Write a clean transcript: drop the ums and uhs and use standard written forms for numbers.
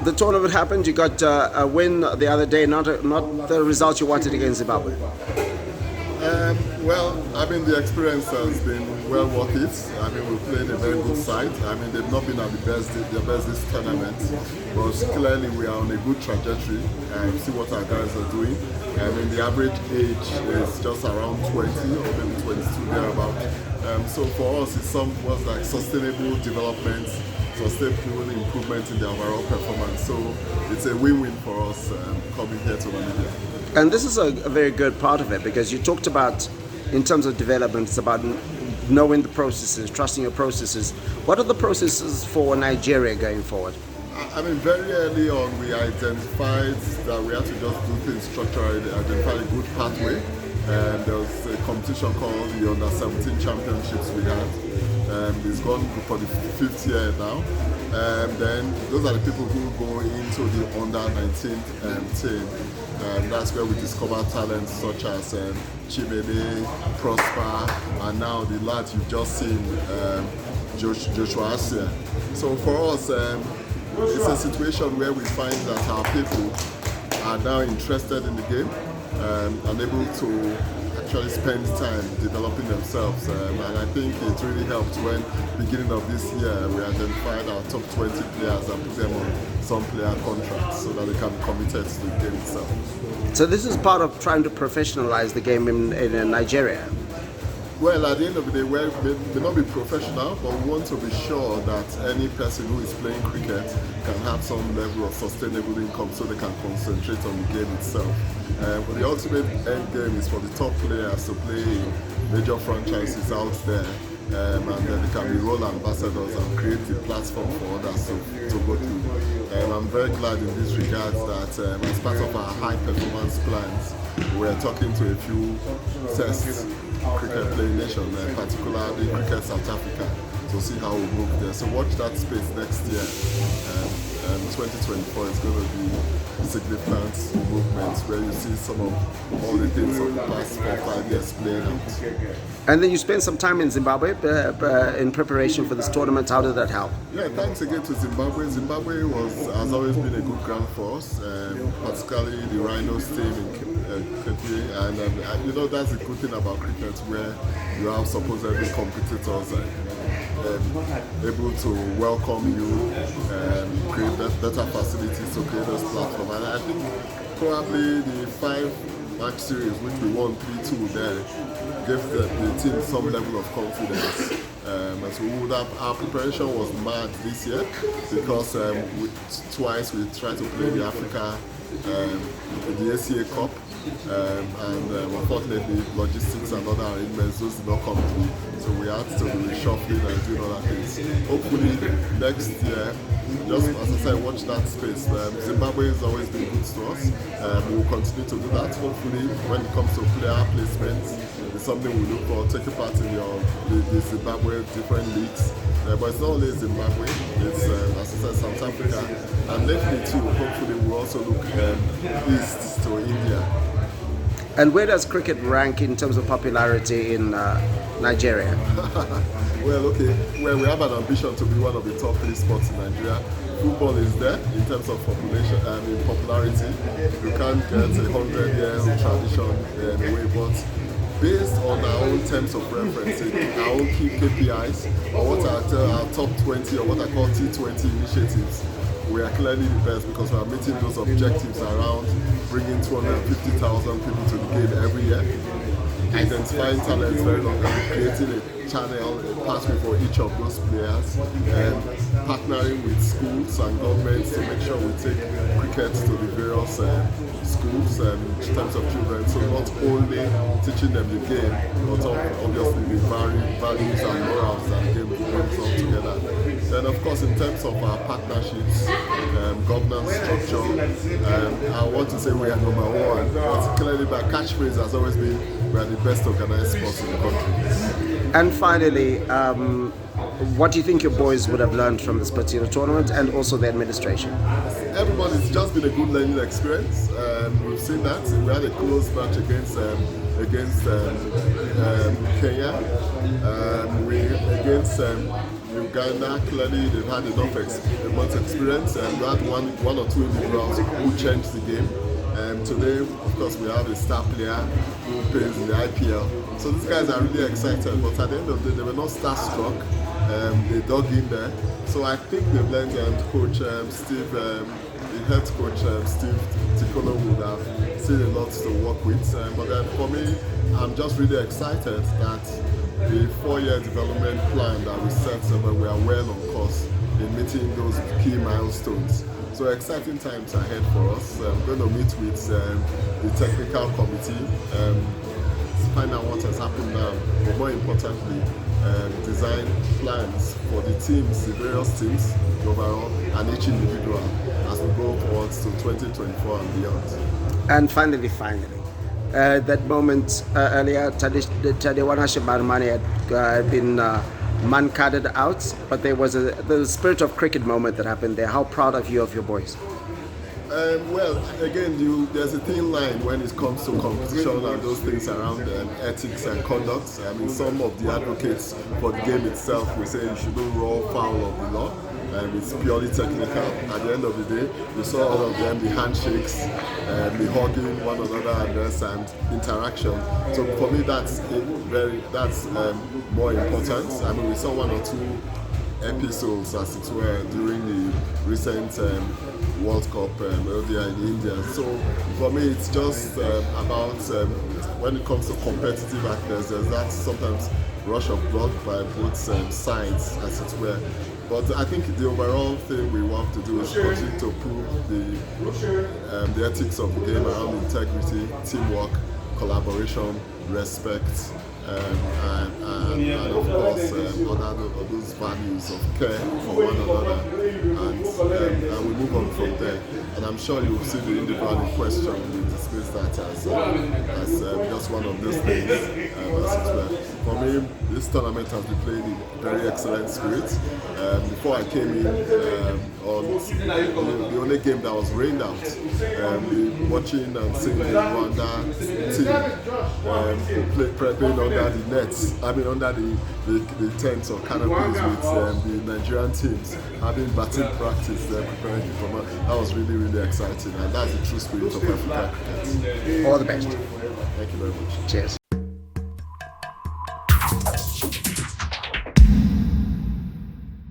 the tournament happened. You got a win the other day, not the result you wanted against Zimbabwe. Well, I mean, the experience has been well worth it. I mean, we played a very good side. I mean, they've not been at their best this tournament, but clearly we are on a good trajectory. See what our guys are doing. I mean, the average age is just around 20 or maybe 22 thereabout. So for us, was like sustainable development, sustainable improvement in the overall performance. So it's a win-win for us coming here to Namibia. And this is a very good part of it, because you talked about, in terms of development, it's about knowing the processes, trusting your processes. What are the processes for Nigeria going forward? I mean, very early on, we identified that we had to just do things structurally, identify a good pathway. There was a competition called the Under-17 Championships we had. It's gone for the 5th year now. Then those are the people who go into the Under-19 team. That's where we discover talents such as Chibede, Prosper, and now the lads you've just seen, Joshua Asia. So for us, it's a situation where we find that our people are now interested in the game and able to actually spend time developing themselves, and I think it really helped when, beginning of this year, we identified our top 20 players and put them on some player contracts so that they can be committed to the game itself. So this is part of trying to professionalize the game in Nigeria? Well, at the end of the day, we may not be professional, but we want to be sure that any person who is playing cricket can have some level of sustainable income so they can concentrate on the game itself. But the ultimate end game is for the top players to play in major franchises out there, and then they can be role ambassadors and create the platform for others to go through. I'm very glad in this regard that as part of our high performance plans, we're talking to a few test cricket playing nations, particularly Cricket South Africa, to see how we move there. So watch that space next year. 2024 is going to be significant movements where you see some of all the things of the past 4-5 years playing out. And then you spent some time in Zimbabwe in preparation for this tournament. How did that help? Yeah, thanks again to Zimbabwe. Zimbabwe has always been a good ground for us, particularly the Rhinos team in Cape, and you know, that's the good thing about cricket, where you have supposedly competitors able to welcome you and create better facilities to create this platform. And I think probably the 5-match series which we won 3-2 there gave the team some level of confidence. As we would have, our preparation was mad this year because twice we tried to play the Africa, the ACA Cup, and unfortunately logistics and other arrangements those did not come through, so we had to be reshuffling and doing other things. Hopefully next year, just as I said, watch that space. Zimbabwe has always been good to us. We will continue to do that. Hopefully when it comes to player placements, it's something we look for, taking part in the Zimbabwe different leagues. But it's not only Zimbabwe, it's as I said, South Africa, and lately too, hopefully we'll also look east to India. And where does cricket rank in terms of popularity in Nigeria? Well, okay. Well, we have an ambition to be one of the top 3 sports in Nigeria. Football is there in terms of population and in popularity. You can't get 100 years of tradition anyway, but based on our own terms of reference, our own key KPIs, or what are our top 20 or what I call T20 initiatives, we are clearly the best because we are meeting those objectives around bringing 250,000 people to the game every year, identifying talents very long, creating a channel, a pathway for each of those players, and partnering with schools and governments to make sure we take cricket to the various schools in terms of children. So not only teaching them the game, but obviously the values and morals that the game brings all together. Then of course in terms of our partnerships, governance structure, I want to say we are number 1, but clearly my catchphrase has always been we are the best organized sports in the country. And finally, what do you think your boys would have learned from this particular tournament, and also the administration? Everybody's just been a good learning experience. We've seen that. We had a close match against Kenya. Against Uganda, clearly they've had enough experience, and you had one or two individuals who changed the game. Today, of course, we have a star player who plays in the IPL. So these guys are really excited, but at the end of the day, they were not starstruck. They dug in there. So I think they've learned, and Coach Steve, the head coach Steve Tikolo would have seen a lot to work with. But then for me, I'm just really excited that the 4-year development plan that we set, we are well on course in meeting those key milestones. So exciting times ahead for us. I'm going to meet with the technical committee, find out what has happened now, but more importantly, design plans for the teams, the various teams overall, and each individual as we go towards to 2024 and beyond. And finally, that moment earlier, Tadewana Shibarmani had been man-carded out, but there was the spirit of cricket moment that happened there. How proud of you of your boys? Well, again, there's a thin line when it comes to competition and those things around ethics and conduct. I mean, some of the advocates for the game itself will say you shouldn't roll foul of the law. It's purely technical. At the end of the day, you saw all of them, the handshakes, the hugging one another, and interaction. So for me, that's more important. I mean, we saw one or two episodes, as it were, during the recent World Cup earlier in India. So for me, it's just about when it comes to competitive actors, there's that sometimes rush of blood by both sides, as it were. But I think the overall thing we want to do is continue to prove the ethics of the game around integrity, teamwork, collaboration, respect, and of course those values of care for one another, and we move on from there. And I'm sure you will see the individual in question will dismiss that as just one of those things. For me, this tournament has been played in very excellent spirit. Before I came in on the only game that was rained out, watching and seeing the Rwanda team playing under the nets, under the tents or canopies with the Nigerian teams having batting practice there preparing for match. That was really, really exciting, and that's the true spirit of African cricket. All the best. Thank you very much. Cheers.